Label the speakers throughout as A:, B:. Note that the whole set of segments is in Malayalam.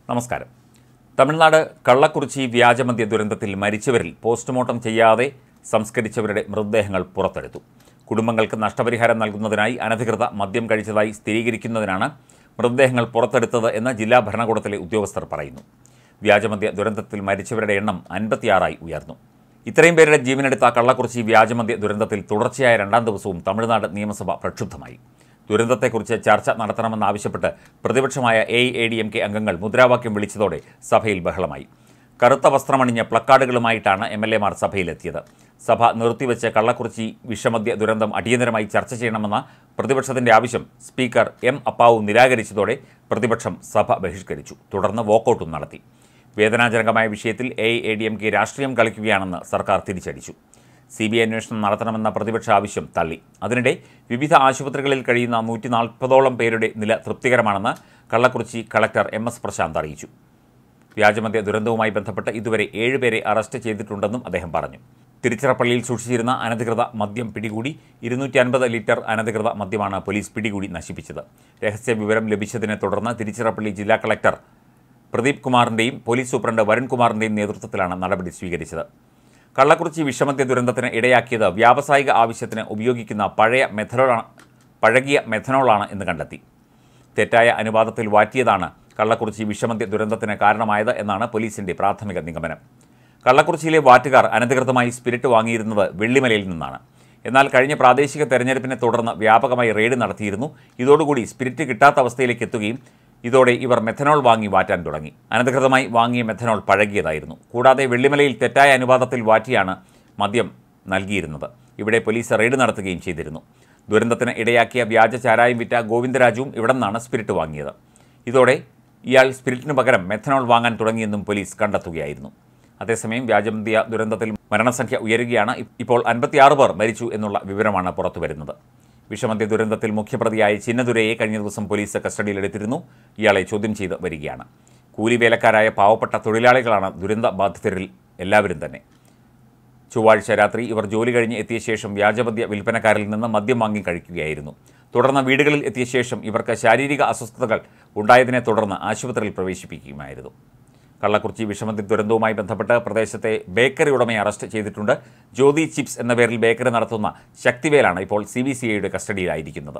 A: നമസ്കാരം. തമിഴ്നാട് കള്ളക്കുറിച്ചി വ്യാജമദ്യ ദുരന്തത്തിൽ മരിച്ചവരിൽ പോസ്റ്റ്മോർട്ടം ചെയ്യാതെ സംസ്കരിച്ചവരുടെ മൃതദേഹങ്ങൾ പുറത്തെടുത്തു. കുടുംബങ്ങൾക്ക് നഷ്ടപരിഹാരം നൽകുന്നതിനായി അനധികൃത മദ്യം കഴിച്ചതായി സ്ഥിരീകരിക്കുന്നതിനാണ് മൃതദേഹങ്ങൾ പുറത്തെടുത്തത് എന്ന് ജില്ലാ ഭരണകൂടത്തിലെ ഉദ്യോഗസ്ഥർ പറയുന്നു. വ്യാജമദ്യ ദുരന്തത്തിൽ മരിച്ചവരുടെ എണ്ണം 56 ഉയർന്നു. ഇത്രയും പേരുടെ ജീവനെടുത്ത കള്ളക്കുറിച്ചി വ്യാജമദ്യ ദുരന്തത്തിൽ തുടർച്ചയായ രണ്ടാം ദിവസവും തമിഴ്നാട് നിയമസഭ പ്രക്ഷുബ്ധമായി. ദുരന്തത്തെക്കുറിച്ച് ചർച്ച നടത്തണമെന്നാവശ്യപ്പെട്ട് പ്രതിപക്ഷമായ AIADMK അംഗങ്ങൾ മുദ്രാവാക്യം വിളിച്ചതോടെ സഭയിൽ ബഹളമായി. കറുത്ത വസ്ത്രമണിഞ്ഞ് പ്ലക്കാർഡുകളുമായിട്ടാണ് MLAമാർ സഭയിലെത്തിയത്. സഭ നിർത്തിവെച്ച് കള്ളക്കുറിച്ചി വിഷമദ്യ ദുരന്തം അടിയന്തരമായി ചർച്ച ചെയ്യണമെന്ന പ്രതിപക്ഷത്തിന്റെ ആവശ്യം സ്പീക്കർ M. അപ്പാവു നിരാകരിച്ചതോടെ പ്രതിപക്ഷം സഭ ബഹിഷ്കരിച്ചു. തുടർന്ന് വോക്കൌട്ടും നടത്തി. വേദനാജനകമായ വിഷയത്തിൽ AIADMK രാഷ്ട്രീയം കളിക്കുകയാണെന്ന് സർക്കാർ തിരിച്ചടിച്ചു. CBI അന്വേഷണം നടത്തണമെന്ന പ്രതിപക്ഷ ആവശ്യം തള്ളി. അതിനിടെ വിവിധ ആശുപത്രികളിൽ കഴിയുന്ന 140ഓളം പേരുടെ നില തൃപ്തികരമാണെന്ന് കള്ളക്കുറിച്ചി കളക്ടർ MS പ്രശാന്ത് അറിയിച്ചു. വ്യാജമദ്യ ദുരന്തവുമായി ബന്ധപ്പെട്ട് ഇതുവരെ 7 പേരെ അറസ്റ്റ് ചെയ്തിട്ടുണ്ടെന്നും അദ്ദേഹം പറഞ്ഞു. തിരുച്ചിറപ്പള്ളിയിൽ സൂക്ഷിച്ചിരുന്ന അനധികൃത മദ്യം പിടികൂടി. 250 ലിറ്റർ അനധികൃത മദ്യമാണ് പോലീസ് പിടികൂടി നശിപ്പിച്ചത്. രഹസ്യ വിവരം ലഭിച്ചതിനെ തുടർന്ന് തിരുച്ചിറപ്പള്ളി ജില്ലാ കളക്ടർ പ്രദീപ് കുമാറിൻ്റെയും പോലീസ് സൂപ്രണ്ട് വരുൺ കുമാറിൻ്റെയും നേതൃത്വത്തിലാണ് നടപടി സ്വീകരിച്ചത്. കള്ളക്കുറിച്ചി വിഷമദ്യ ദുരന്തത്തിന് ഇടയാക്കിയത് വ്യാവസായിക ആവശ്യത്തിന് ഉപയോഗിക്കുന്ന പഴകിയ മെഥനോളാണ് എന്ന് കണ്ടെത്തി. തെറ്റായ അനുപാതത്തിൽ വാറ്റിയതാണ് കള്ളക്കുറിച്ചി വിഷമദ്യ ദുരന്തത്തിന് കാരണമായത് എന്നാണ് പോലീസിന്റെ പ്രാഥമിക നിഗമനം. കള്ളക്കുറിച്ചിയിലെ വാറ്റുകാർ അനധികൃതമായി സ്പിരിറ്റ് വാങ്ങിയിരുന്നത് വെള്ളിമലയിൽ നിന്നാണ്. എന്നാൽ കഴിഞ്ഞ പ്രാദേശിക തെരഞ്ഞെടുപ്പിനെ തുടർന്ന് വ്യാപകമായി റെയ്ഡ് നടത്തിയിരുന്നു. ഇതോടുകൂടി സ്പിരിറ്റ് കിട്ടാത്ത അവസ്ഥയിലേക്ക് എത്തുകയും ഇതോടെ ഇവർ മെഥനോൾ വാങ്ങി വാറ്റാൻ തുടങ്ങി. അനധികൃതമായി വാങ്ങിയ മെഥനോൾ പഴകിയതായിരുന്നു. കൂടാതെ വെള്ളിമലയിൽ തെറ്റായ അനുപാതത്തിൽ വാറ്റിയാണ് മദ്യം നൽകിയിരുന്നത്. ഇവിടെ പോലീസ് റെയ്ഡ് നടത്തുകയും ചെയ്തിരുന്നു. ദുരന്തത്തിന് ഇടയാക്കിയ വ്യാജ ചാരായം വിറ്റ ഗോവിന്ദരാജുവും ഇവിടെ നിന്നാണ് സ്പിരിറ്റ് വാങ്ങിയത്. ഇതോടെ ഇയാൾ സ്പിരിറ്റിന് പകരം മെഥനോൾ വാങ്ങാൻ തുടങ്ങിയെന്നും പോലീസ് കണ്ടെത്തുകയായിരുന്നു. അതേസമയം വ്യാജമദ്യ ദുരന്തത്തിൽ മരണസംഖ്യ ഉയരുകയാണ്. ഇപ്പോൾ 56 പേർ മരിച്ചു എന്നുള്ള വിവരമാണ് പുറത്തുവരുന്നത്. വിഷമദ്യ ദുരന്തത്തിൽ മുഖ്യപ്രതിയായ ചിന്നതുരയെ കഴിഞ്ഞ ദിവസം പോലീസ് കസ്റ്റഡിയിലെടുത്തിരുന്നു. ഇയാളെ ചോദ്യം ചെയ്ത് വരികയാണ്. കൂലിവേലക്കാരായ പാവപ്പെട്ട തൊഴിലാളികളാണ് ദുരന്ത ബാധിതരിൽ എല്ലാവരും തന്നെ. ചൊവ്വാഴ്ച രാത്രി ഇവർ ജോലി കഴിഞ്ഞ് എത്തിയ ശേഷം വ്യാജമദ്യ വിൽപ്പനക്കാരിൽ നിന്ന് മദ്യം വാങ്ങി കഴിക്കുകയായിരുന്നു. തുടർന്ന് വീടുകളിൽ എത്തിയ ശേഷം ഇവർക്ക് ശാരീരിക അസ്വസ്ഥതകൾ ഉണ്ടായതിനെ തുടർന്ന് ആശുപത്രിയിൽ പ്രവേശിപ്പിക്കുകയായിരുന്നു. കള്ളക്കുറിച്ചി വിഷമദ്യ ദുരന്തവുമായി ബന്ധപ്പെട്ട് പ്രദേശത്തെ ബേക്കറി ഉടമയെ അറസ്റ്റ് ചെയ്തിട്ടുണ്ട്. ജ്യോതി ചിപ്സ് എന്ന പേരിൽ ബേക്കറി നടത്തുന്ന ശക്തിവേലാണ് ഇപ്പോൾ CBCIയുടെ കസ്റ്റഡിയിലായിരിക്കുന്നത്.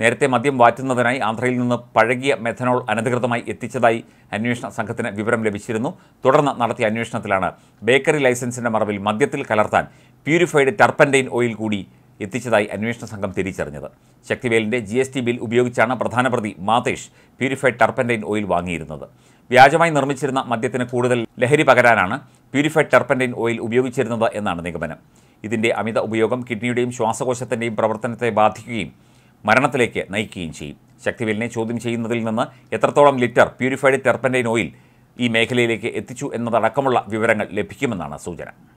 A: നേരത്തെ മദ്യം വാറ്റുന്നതിനായി ആന്ധ്രയിൽ നിന്ന് പഴകിയ മെഥനോൾ അനധികൃതമായി എത്തിച്ചതായി അന്വേഷണ സംഘത്തിന് വിവരം ലഭിച്ചിരുന്നു. തുടർന്ന് നടത്തിയ അന്വേഷണത്തിലാണ് ബേക്കറി ലൈസൻസിന്റെ മറവിൽ മദ്യത്തിൽ കലർത്താൻ പ്യൂരിഫൈഡ് ടർപ്പൻറ്റൈൻ ഓയിൽ കൂടി എത്തിച്ചതായി അന്വേഷണ സംഘം തിരിച്ചറിഞ്ഞത്. ശക്തിവേലിന്റെ GST ബിൽ ഉപയോഗിച്ചാണ് പ്രധാന പ്രതി മാതേഷ് പ്യൂരിഫൈഡ് ടർപ്പൻറ്റൈൻ ഓയിൽ വാങ്ങിയിരുന്നത്. വ്യാജമായി നിർമ്മിച്ചിരുന്ന മദ്യത്തിന് കൂടുതൽ ലഹരി പകരാനാണ് പ്യൂരിഫൈഡ് ടർപ്പൻറ്റൈൻ ഓയിൽ ഉപയോഗിച്ചിരുന്നത് എന്നാണ് നിഗമനം. ഇതിന്റെ അമിത ഉപയോഗം കിഡ്നിയുടെയും ശ്വാസകോശത്തിൻ്റെയും പ്രവർത്തനത്തെ ബാധിക്കുകയും മരണത്തിലേക്ക് നയിക്കുകയും ചെയ്യും. ശക്തിവേലിനെ ചോദ്യം ചെയ്യുന്നതിൽ നിന്ന് എത്രത്തോളം ലിറ്റർ പ്യൂരിഫൈഡ് ടർപ്പൻറ്റൈൻ ഓയിൽ ഈ മേഖലയിലേക്ക് എത്തിച്ചു എന്നതടക്കമുള്ള വിവരങ്ങൾ ലഭിക്കുമെന്നാണ് സൂചന.